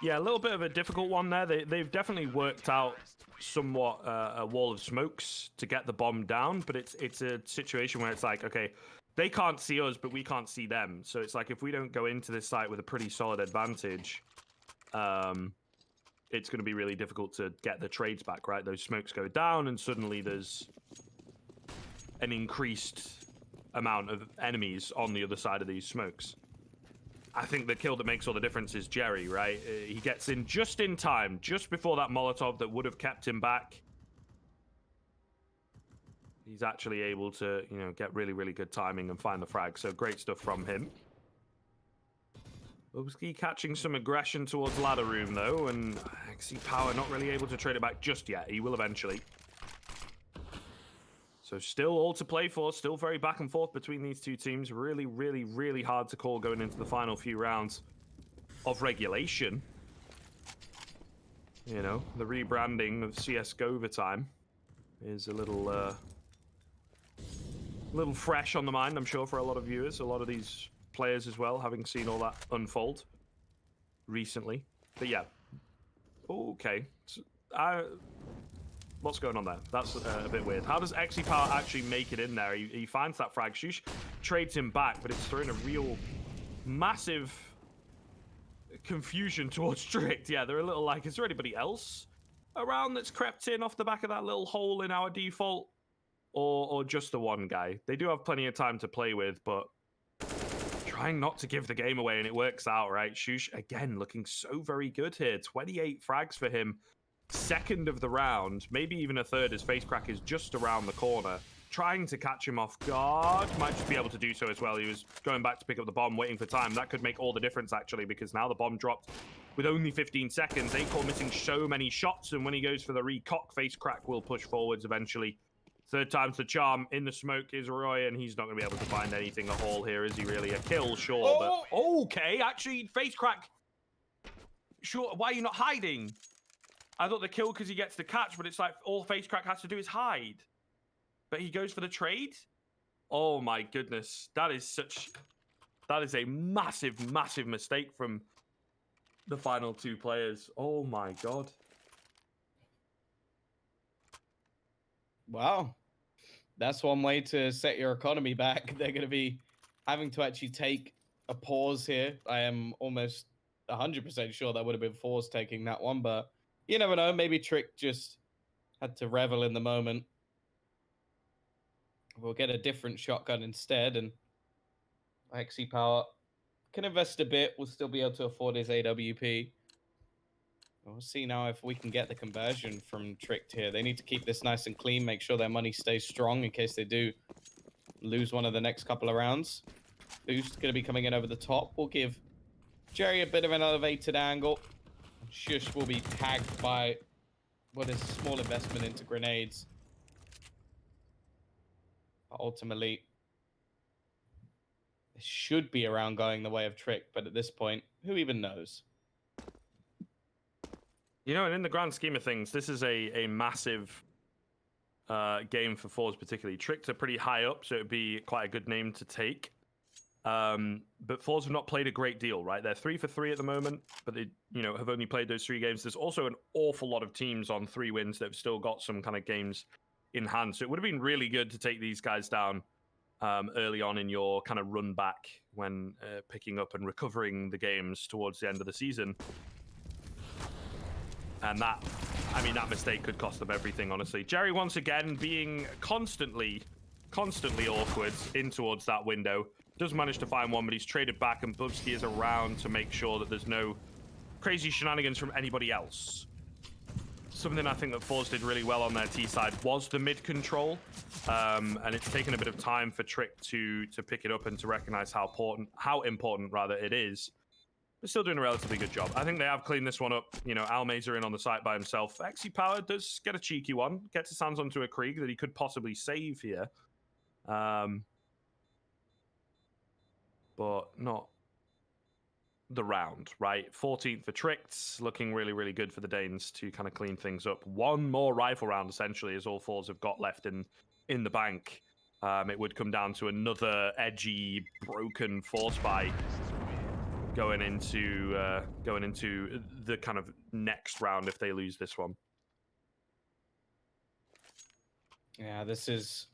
Yeah, a little bit of a difficult one there. They've definitely worked out somewhat a wall of smokes to get the bomb down, but it's a situation where it's like, okay, they can't see us, but we can't see them. So it's like, if we don't go into this site with a pretty solid advantage, it's going to be really difficult to get the trades back, right? Those smokes go down, and suddenly there's an increased amount of enemies on the other side of these smokes. I think the kill that makes all the difference is Jerry, right? He gets in just in time, just before that Molotov that would have kept him back. He's actually able to, get really, really good timing and find the frag. So great stuff from him. Bubsky catching some aggression towards ladder room, though, and XC Power not really able to trade it back just yet. He will eventually. So still all to play for, still very back and forth between these two teams. Really, really, really hard to call going into the final few rounds of regulation. The rebranding of CSGO overtime is a little fresh on the mind, I'm sure, for a lot of viewers, a lot of these players as well, having seen all that unfold recently. But yeah, okay. So, what's going on there? That's a bit weird. How does XE Power actually make it in there? He finds that frag. Shush trades him back, but it's throwing a real massive confusion towards Tricked. Yeah, they're a little like, is there anybody else around that's crept in off the back of that little hole in our default? Or just the one guy? They do have plenty of time to play with, but trying not to give the game away, and it works out, right? Shush, again, looking so very good here. 28 frags for him. Second of the round, maybe even a third, as Facecrack is just around the corner. Trying to catch him off guard. Might just be able to do so as well. He was going back to pick up the bomb, waiting for time. That could make all the difference, actually, because now the bomb dropped with only 15 seconds. Acorn missing so many shots, and when he goes for the recock, Facecrack will push forwards eventually. Third time's the charm. In the smoke is Roy, and he's not going to be able to find anything at all here. Is he really? A kill, sure, but... Okay, actually, Facecrack. Sure, why are you not hiding? I thought the kill because he gets the catch, but it's like all Facecrack has to do is hide. But he goes for the trade? Oh my goodness. That is a massive, massive mistake from the final two players. Oh my god. Wow. That's one way to set your economy back. They're going to be having to actually take a pause here. I am almost 100% sure that would have been Forze taking that one, but you never know. Maybe Trick just had to revel in the moment. We'll get a different shotgun instead, and XC Power can invest a bit. We'll still be able to afford his AWP. We'll see now if we can get the conversion from Tricked here. They need to keep this nice and clean, make sure their money stays strong in case they do lose one of the next couple of rounds. Boost going to be coming in over the top. We'll give Jerry a bit of an elevated angle. Shush will be tagged by what is a small investment into grenades. But ultimately, it should be around going the way of Trick, but at this point, who even knows? You know, and in the grand scheme of things, this is a massive game for Forze particularly. Tricked are pretty high up, so it would be quite a good name to take. But Forze have not played a great deal, right? They're 3 for 3 at the moment, but they, have only played those 3 games. There's also an awful lot of teams on 3 wins that have still got some kind of games in hand. So it would have been really good to take these guys down early on in your kind of run back when picking up and recovering the games towards the end of the season. And that mistake could cost them everything, honestly. Jerry, once again, being constantly awkward in towards that window. Does manage to find one, but he's traded back, and Bubsky is around to make sure that there's no crazy shenanigans from anybody else. Something I think that Forze did really well on their T side was the mid control. And it's taken a bit of time for Trick to pick it up and to recognize how important it is. They're still doing a relatively good job. I think they have cleaned this one up. Almazer in on the site by himself. XC Power does get a cheeky one. Gets his hands onto a Krieg that he could possibly save here. But not the round, right? 14th for Tricked, looking really, really good for the Danes to kind of clean things up. One more rifle round, essentially, is all Forze have got left in the bank. It would come down to another edgy, broken Force buy going into the kind of next round if they lose this one. Yeah, this is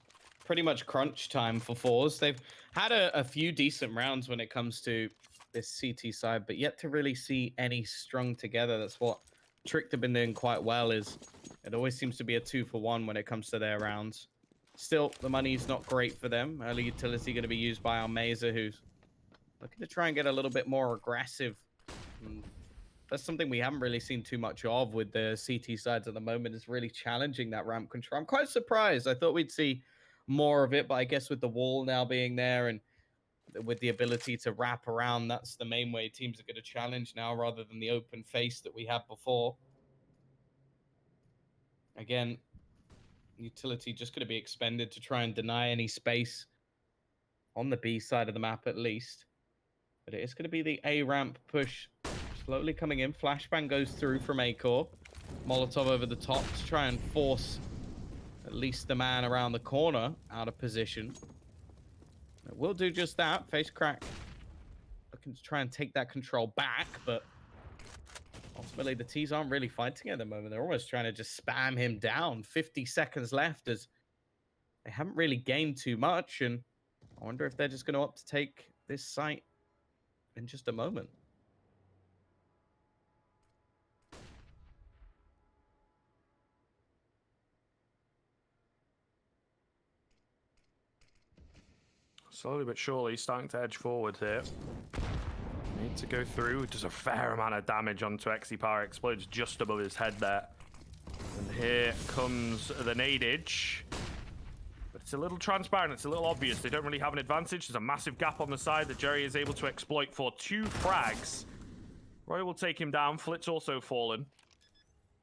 pretty much crunch time for Forze. They've had a few decent rounds when it comes to this CT side, but yet to really see any strung together. That's what Tricked have been doing quite well, is it always seems to be a 2-for-1 when it comes to their rounds. Still, the money's not great for them. Early utility going to be used by Almazer, who's looking to try and get a little bit more aggressive. And that's something we haven't really seen too much of with the CT sides at the moment, is really challenging that ramp control. I'm quite surprised. I thought we'd see more of it, but I guess with the wall now being there and with the ability to wrap around, that's the main way teams are going to challenge now rather than the open face that we had before. Again, utility just going to be expended to try and deny any space on the B side of the map at least. But it is going to be the A ramp push slowly coming in. Flashbang goes through from A-Core. Molotov over the top to try and force at least the man around the corner out of position. It will do just that. Facecrack looking to try and take that control back, but ultimately the T's aren't really fighting at the moment. They're almost trying to just spam him down. 50 seconds left as they haven't really gained too much, and I wonder if they're just going to opt to take this site in just a moment. slowly but surely starting to edge forward here. Need to go through. Does a fair amount of damage onto Exi Power. Explodes just above his head there. And here comes the nadage. But it's a little transparent. It's a little obvious. They don't really have an advantage. There's a massive gap on the side that Jerry is able to exploit for 2 frags. Roy will take him down. Flit's also fallen.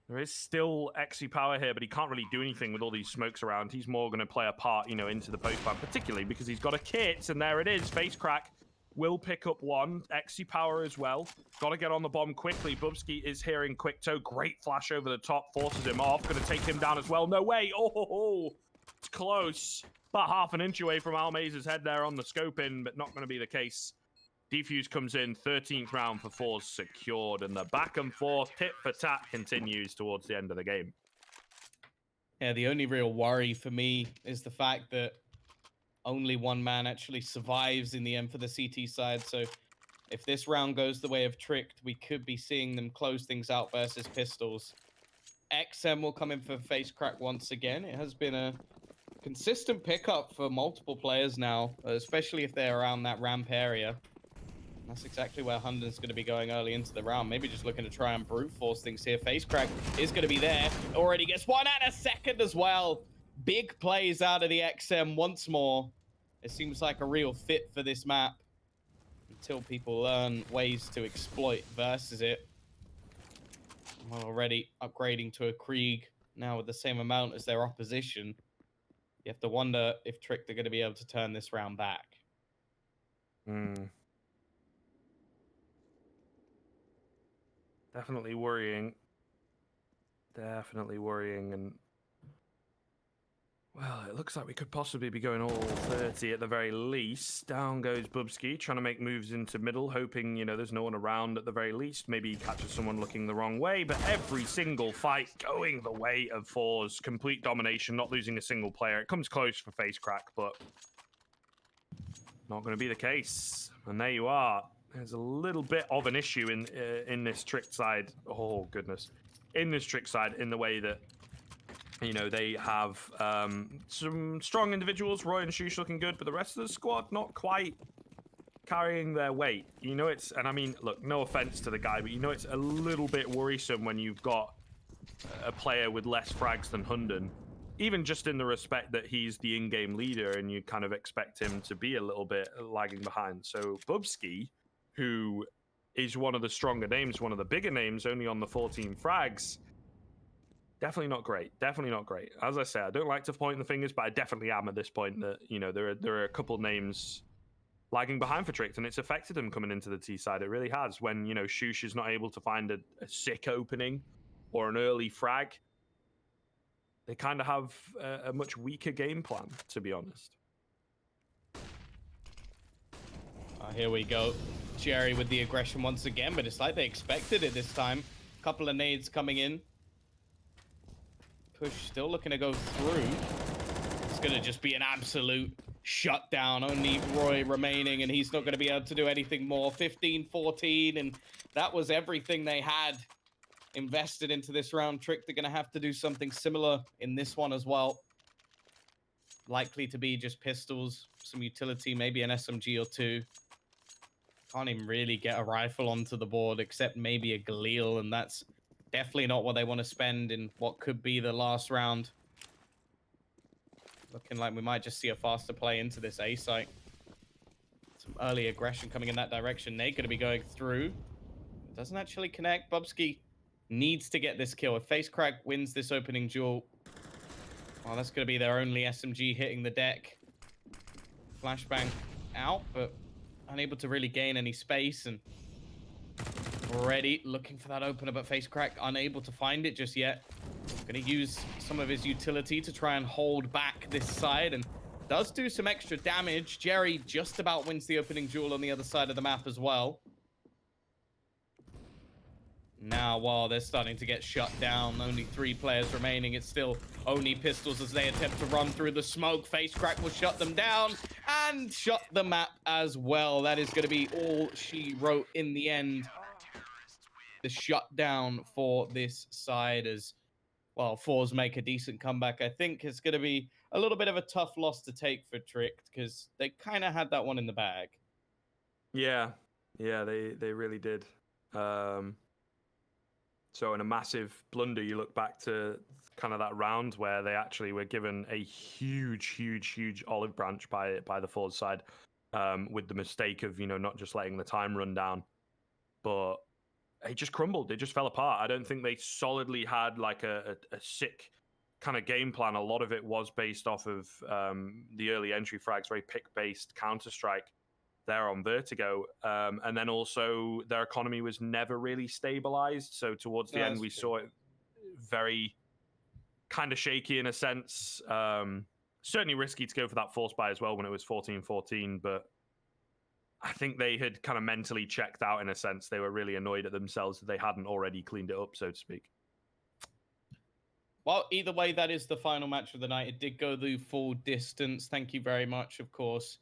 There is still Exi Power here, but he can't really do anything with all these smokes around. He's more going to play a part, you know, into the post-ban, particularly because he's got a kit, and there it is. Face Crack will pick up one. Exi Power as well. Got to get on the bomb quickly. Bubsky is hearing Quick Toe. Great flash over the top. Forces him off. Going to take him down as well. No way. Oh, it's close. About half an inch away from Almaze's head there on the scope in, but not going to be the case. Defuse comes in. 13th round for Forze secured. And the back and forth, tit for tat, continues towards the end of the game. Yeah, the only real worry for me is the fact that only one man actually survives in the end for the CT side. So if this round goes the way of Tricked, we could be seeing them close things out versus Pistols. XM will come in for Face Crack once again. It has been a consistent pickup for multiple players now, especially if they're around that ramp area. That's exactly where Hunden's going to be going early into the round. Maybe just looking to try and brute force things here. Face Crack is going to be there. Already gets one and a second as well. Big plays out of the XM once more. It seems like a real fit for this map until people learn ways to exploit versus it. Well, already upgrading to a Krieg now with the same amount as their opposition. You have to wonder if Tricked are going to be able to turn this round back. Definitely worrying. Definitely worrying. And well, it looks like we could possibly be going all 30 at the very least. Down goes Bubsky, trying to make moves into middle, hoping, you know, there's no one around at the very least. Maybe he catches someone looking the wrong way, but every single fight going the way of Forze. Complete domination, not losing a single player. It comes close for Face Crack, but not going to be the case. And there you are. There's a little bit of an issue in this Tricked side. Oh, goodness. In this Tricked side, in the way that, you know, they have some strong individuals. Roy and Shush looking good, but the rest of the squad not quite carrying their weight. You know, it's, and I mean, look, no offense to the guy, but you know, it's a little bit worrisome when you've got a player with less frags than Hunden. Even just in the respect that he's the in-game leader and you kind of expect him to be a little bit lagging behind. So Bubsky, who is one of the stronger names, one of the bigger names, only on the 14 frags, definitely not great. Definitely not great. As I say, I don't like to point the fingers, but I definitely am at this point that, you know, there are a couple names lagging behind for Tricked, and it's affected them coming into the T side. It really has. When, you know, Shush is not able to find a sick opening or an early frag, they kind of have a much weaker game plan, to be honest. Here we go. Jerry with the aggression once again, but it's like they expected it this time. Couple of nades coming in. Push still looking to go through. It's going to just be an absolute shutdown. Only Roy remaining, and he's not going to be able to do anything more. 15-14, and that was everything they had invested into this round. Trick, they're going to have to do something similar in this one as well. Likely to be just pistols, some utility, maybe an SMG or two. Can't even really get a rifle onto the board except maybe a Galil, and that's definitely not what they want to spend in what could be the last round. Looking like we might just see a faster play into this A site. Some early aggression coming in that direction. They're going to be going through. Doesn't actually connect. Bubsky needs to get this kill. If Face Crack wins this opening duel, well, that's going to be their only SMG hitting the deck. Flashbang out, but unable to really gain any space, and already looking for that opener, but Face Crack unable to find it just yet. Going to use some of his utility to try and hold back this side, and does do some extra damage. Jerry just about wins the opening duel on the other side of the map as well. Now, while they're starting to get shut down, only 3 players remaining. It's still only pistols as they attempt to run through the smoke. Face Crack will shut them down and shut the map as well. That is going to be all she wrote in the end. The shutdown for this side as well, Forze make a decent comeback. I think it's going to be a little bit of a tough loss to take for Tricked because they kind of had that one in the bag. Yeah, yeah, they really did. So in a massive blunder, you look back to kind of that round where they actually were given a huge olive branch by the Force side, with the mistake of not just letting the time run down, but it just crumbled. It just fell apart. I don't think they solidly had like a sick kind of game plan. A lot of it was based off of the early entry frags, very pick based Counter Strike there on Vertigo, and then also their economy was never really stabilized. So towards the end, we saw it very kind of shaky in a sense. Certainly risky to go for that force buy as well when it was 14-14, but I think they had kind of mentally checked out in a sense. They were really annoyed at themselves that they hadn't already cleaned it up, so to speak. Well, either way, that is the final match of the night. It did go the full distance. Thank you very much, of course,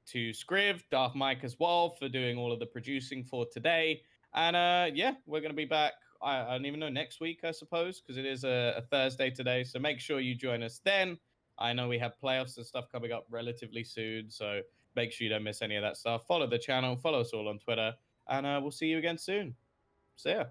to Scriv, Darth Mike as well for doing all of the producing for today. And yeah, we're going to be back, I don't even know, next week, I suppose, because it is a Thursday today. So make sure you join us then. I know we have playoffs and stuff coming up relatively soon. So make sure you don't miss any of that stuff. Follow the channel, follow us all on Twitter, and we'll see you again soon. See ya.